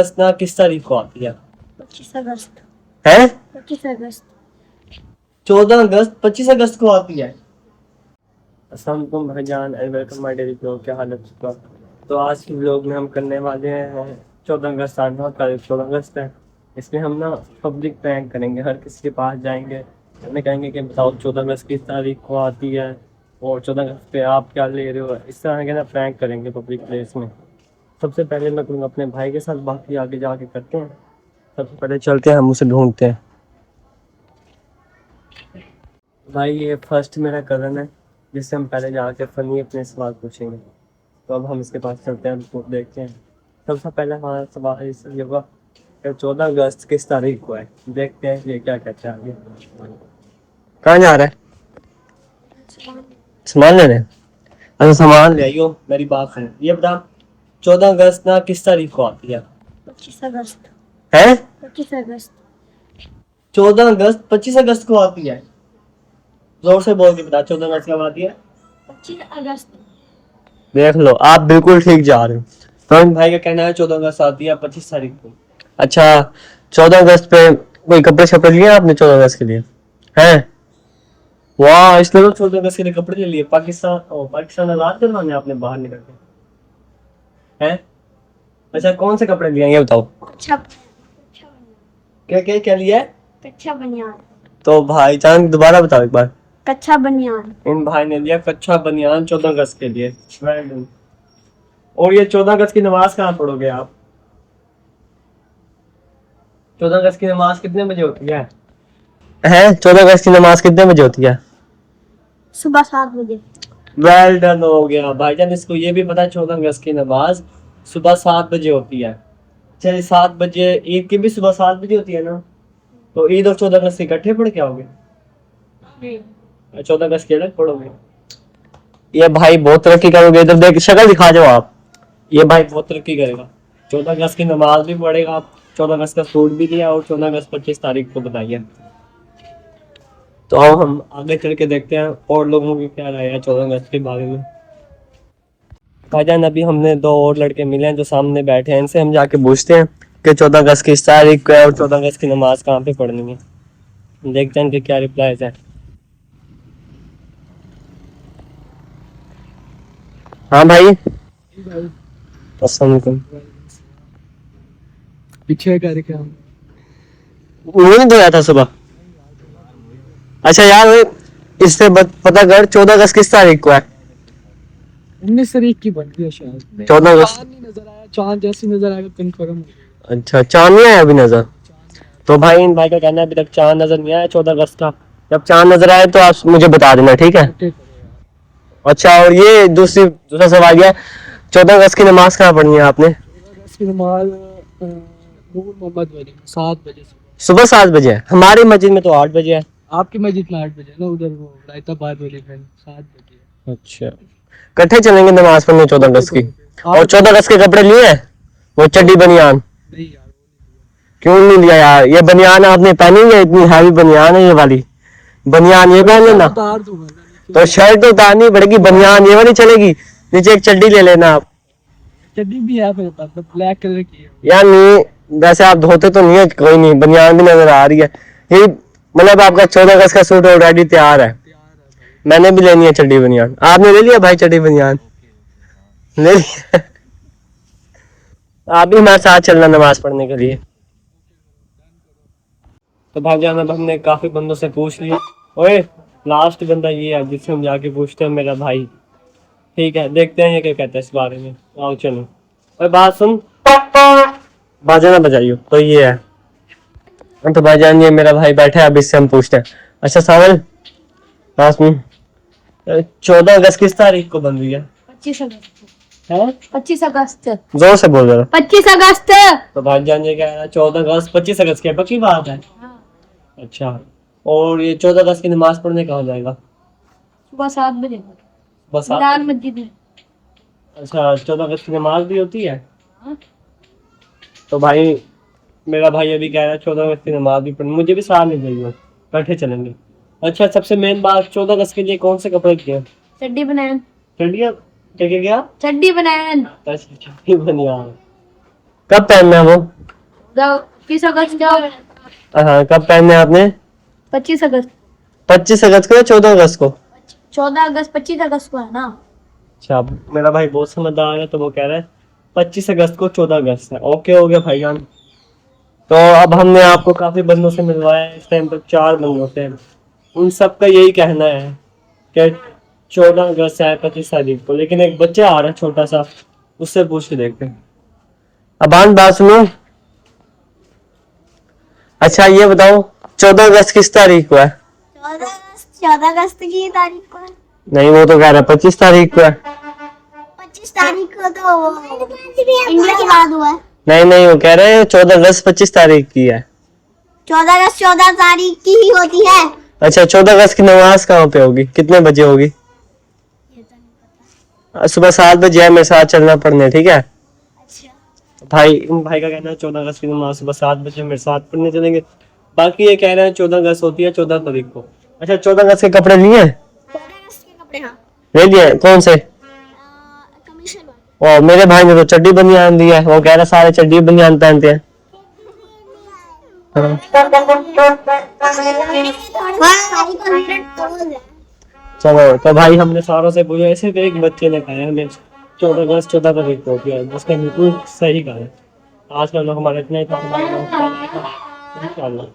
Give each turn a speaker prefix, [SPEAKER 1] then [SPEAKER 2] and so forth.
[SPEAKER 1] अगस्त ना किस तारीख को आती है?
[SPEAKER 2] 25 अगस्त।
[SPEAKER 1] है
[SPEAKER 2] 25 अगस्त।
[SPEAKER 1] 14 अगस्त 25 अगस्त को आती है। अस्सलाम वालेकुम भाईजान and welcome my daily blog. क्या हाल है आपका? तो आज के ब्लॉग में हम करने वाले हैं 14 अगस्त। आज बहुत तारीख 14 अगस्त है। इसमें हम ना पब्लिक प्रैंक करेंगे, हर किसी के पास जाएंगे, हमें कहेंगे कि बताओ 14 अगस्त किस तारीख को आती है और 14 अगस्त पे आप क्या ले रहे हो। इस तरह के ना प्रैंक करेंगे पब्लिक प्लेस में। सबसे पहले मैं करूँगा अपने भाई के साथ, बाकी आगे जाके करते हैं। सबसे पहले चलते हैं, हम उसे ढूंढते हैं। भाई ये फर्स्ट मेरा कज़न है जिससे हम पहले जाके फनी अपने सवाल पूछेंगे। तो अब हम इसके पास चलते हैं, उसको देखते हैं। सबसे पहले हमारा सवाल ये होगा कि 14 अगस्त किस तारीख को है। देखते हैं ये क्या कहते हैं आगे। कहाँ जा रहा है? सामान लेने। अच्छा सामान ले आइयो, मेरी बात सुन। ये बता 14 अगस्त ना किस तारीख को आती है?
[SPEAKER 2] 25 अगस्त।
[SPEAKER 1] है
[SPEAKER 2] 25 अगस्त।
[SPEAKER 1] 14 अगस्त 25 अगस्त को आती है। जोर से बोल के बता 14 अगस्त कब आती है?
[SPEAKER 2] 25 अगस्त।
[SPEAKER 1] देख लो आप बिल्कुल ठीक जा रहे हो। तो भाई का कहना है 14 अगस्त आती है 25 तारीख को। अच्छा 14 अगस्त पे कोई कपड़े शपड़े लिए आपने 14 अगस्त के लिए? हैं? वाह इसने तो 14 अगस्त के लिए कपड़े ले लिए। पाकिस्तान आजाद करवाने आपने बाहर निकल के हैं? अच्छा कौन से कपड़े लिए ये बताओ।
[SPEAKER 2] कच्छा।
[SPEAKER 1] क्या क्या क्या लिया है?
[SPEAKER 2] कच्छा बनियान।
[SPEAKER 1] तो भाईजान दोबारा बताओ एक बार।
[SPEAKER 2] कच्छा बनियान।
[SPEAKER 1] इन भाई ने लिया कच्छा बनियान 14 अगस्त के लिए। Well done। और ये 14 अगस्त की नमाज कहाँ पढ़ोगे आप? 14 अगस्त की नमाज कितने बजे होती है? 14 अगस्त की नमाज कितने बजे होती है?
[SPEAKER 2] सुबह 7 बजे।
[SPEAKER 1] वेल डन हो गया भाईजान। इसको ये भी पता है 14 अगस्त की नमाज सुबह 7 बजे होती है। चलिए 7 बजे ईद की भी सुबह 7 बजे होती है ना? तो ईद और 14 अगस्त इकट्ठे पढ़ के आओगे? 14 अगस्त के अलग पढ़ोगे? ये भाई बहुत तरक्की करोगे। इधर देख शक्ल दिखा जाओ आप। ये भाई बहुत तरक्की करेगा। 14 अगस्त की नमाज भी पढ़ेगा, आप 14 अगस्त का सूट भी लिया और 14 अगस्त 25 तारीख को बताइए। तो अब हम आगे चल के देखते हैं और लोगों की क्या राय है 14 अगस्त के बारे में। भाईजान अभी हमने 2 और लड़के मिले हैं जो सामने बैठे हैं, इनसे हम जाके पूछते हैं कि 14 अगस्त किस तारीख को है और 14 अगस्त की नमाज कहाँ पे पढ़नी है। देखते हैं इनके क्या रिप्लाईज है। हाँ भाई
[SPEAKER 3] पीछे कर क्या
[SPEAKER 1] मुंह नहीं धोया था सुबह। अच्छा यार इससे पता कर 14 अगस्त किस तारीख को है?
[SPEAKER 3] 19 तारीख की बनती है शायद।
[SPEAKER 1] 14 अगस्त
[SPEAKER 3] चांद नहीं नजर आया, चांद जैसे नजर आएगा कंफर्म।
[SPEAKER 1] अच्छा चांद नहीं आया अभी नजर? तो भाई इन भाई का कहना है अभी तक चांद नजर नहीं आया 14 अगस्त का। जब चांद नजर आए तो आप मुझे बता देना, ठीक है? अच्छा और ये दूसरा सवाल है 14 अगस्त की नमाज कहाँ पढ़नी है आपने?
[SPEAKER 3] इसकी नमाज नूर मोहम्मद वाली 7 बजे से।
[SPEAKER 1] सुबह 7 बजे है। हमारी मस्जिद में तो 8 बजे है।
[SPEAKER 3] आपकी मस्जिद में 8 बजे ना, उधर वो रायताबाद वाली में 7 बजे।
[SPEAKER 1] अच्छा इकट्ठे चलेंगे नमाज पढ़ने 14 अगस्त की। और 14 अगस्त के कपड़े लिए हैं? वो चड्डी बनियान?
[SPEAKER 3] नहीं यार
[SPEAKER 1] क्यों नहीं लिया यार? ये बनियान आपने पहनी है, इतनी हैवी बनियान है ये वाली। बनियान ये पहन लेना।
[SPEAKER 3] उतार दूंगा।
[SPEAKER 1] तो शर्ट तो उतारनी पड़ेगी, बनियान ये वाली चलेगी। नीचे एक चड्डी ले लेना आप।
[SPEAKER 3] चड्डी भी है मेरे पास, ब्लैक कलर की है।
[SPEAKER 1] यार नहीं वैसे आप धोते तो नहीं है, कोई नहीं, बनियान भी नजर आ रही है। ये मतलब आपका 14 अगस्त का सूट ऑलरेडी तैयार है। मैंने भी लेनी है चड्डी बनियान। आपने ले लिया भाई चड्डी बनियान? ले लिया। आप भी हमारे साथ चलना नमाज पढ़ने के लिए। तो भाईजान अब हमने काफी बंदों से पूछ लिया। ओए लास्ट बंदा ये है जिससे हम जाके पूछते हैं, मेरा भाई। ठीक है देखते हैं ये क्या कहता है इस बारे में। आओ चलो। ओए बात सुन, बाजा ना बजाइयो। तो ये है तो भाईजान ये मेरा भाई बैठा है, अब इससे हम पूछते हैं। अच्छा सावल पास में 14 अगस्त किस तारीख को बन रही है?
[SPEAKER 2] 25 अगस्त।
[SPEAKER 1] है
[SPEAKER 2] 25 अगस्त।
[SPEAKER 1] जोर से बोल रहा।
[SPEAKER 2] 25 अगस्त।
[SPEAKER 1] तो भाईजान ये कह रहा है 14 अगस्त 25 अगस्त की पक्की बात है? अच्छा और ये 14 अगस्त की नमाज पढ़ने कहाँ जाएगा?
[SPEAKER 2] सुबह 7 बजे
[SPEAKER 1] बस
[SPEAKER 2] बिलाल मस्जिद में।
[SPEAKER 1] अच्छा 14 अगस्त की नमाज भी होती है? तो भाई मेरा भाई अभी कह रहा है 14 अगस्त की नमाज भी पढ़नी, मुझे भी साथ नहीं चाहिए, बैठे चलेंगे। अच्छा सबसे मेन बात 14 अगस्त के लिए कौन से कपड़े किए?
[SPEAKER 2] चड्डी बनान।
[SPEAKER 1] चड्डियाँ क्या क्या क्या?
[SPEAKER 2] चड्डी बनान।
[SPEAKER 1] अच्छा चड्डी बनियान। कब पहनना है वो?
[SPEAKER 2] 21 अगस्त
[SPEAKER 1] हाँ, कब पहनना है आपने?
[SPEAKER 2] 25 अगस्त
[SPEAKER 1] 25 अगस्त को या 14 अगस्त को?
[SPEAKER 2] 14 अगस्त 25 अगस्त को है ना।
[SPEAKER 1] अच्छा, मेरा भाई बहुत समझदार है, तो वो कह रहा है 25 अगस्त को 14 अगस्त है। ओके हो गया भाईजान। तो अब हमने आपको काफी बंदों से मिलवाया है, इस टाइम तक 4 बंदों से। उन सबका यही कहना है कि 14 अगस्त है 25 तारीख को, लेकिन एक बच्चा आ रहा है छोटा सा, उससे पूछ के देखते हैं। अबान बात सुनो। अच्छा ये बताओ 14 अगस्त किस तारीख को है?
[SPEAKER 2] 14 अगस्त की तारीख को है।
[SPEAKER 1] नहीं, वो तो कह रहा है 25 तारीख को है।
[SPEAKER 2] 25 तारीख को तो इंडिया की बात हुआ है।
[SPEAKER 1] नहीं, वो कह रहे हैं 14 अगस्त 25 तारीख की है।
[SPEAKER 2] 14 अगस्त 14 तारीख की ही होती है।
[SPEAKER 1] अच्छा, 14 अगस्त की नमाज कहाँ पे होगी, कितने बजे होगी? सुबह 7 बजे है, मेरे साथ चलना पड़ने, ठीक है? भाई का कहना है 14 अगस्त की नमाज सुबह 7 बजे मेरे साथ पढ़ने चलेंगे। बाकी ये कह रहे हैं 14 अगस्त होती है 14 तारीख को। अच्छा, 14 अगस्त के कपड़े लिए?
[SPEAKER 2] 14 अगस्त के कपड़े हाँ।
[SPEAKER 1] ले लिए? कौन से?
[SPEAKER 2] कमीशन वाले।
[SPEAKER 1] और मेरे भाई ने तो चड्डी बनियान दी है, वो कह रहा है सारे चड्डी बनियान पहनते हैं। हाँ। चलो, तो भाई हमने सारों से पूछा, सिर्फ एक बच्चे ने कहा है हमें 14 अगस्त 14 तारीख को होती है, जिसने बिल्कुल सही कहा है। आज का लोग हमारे इतना ही था, इंशाल्लाह।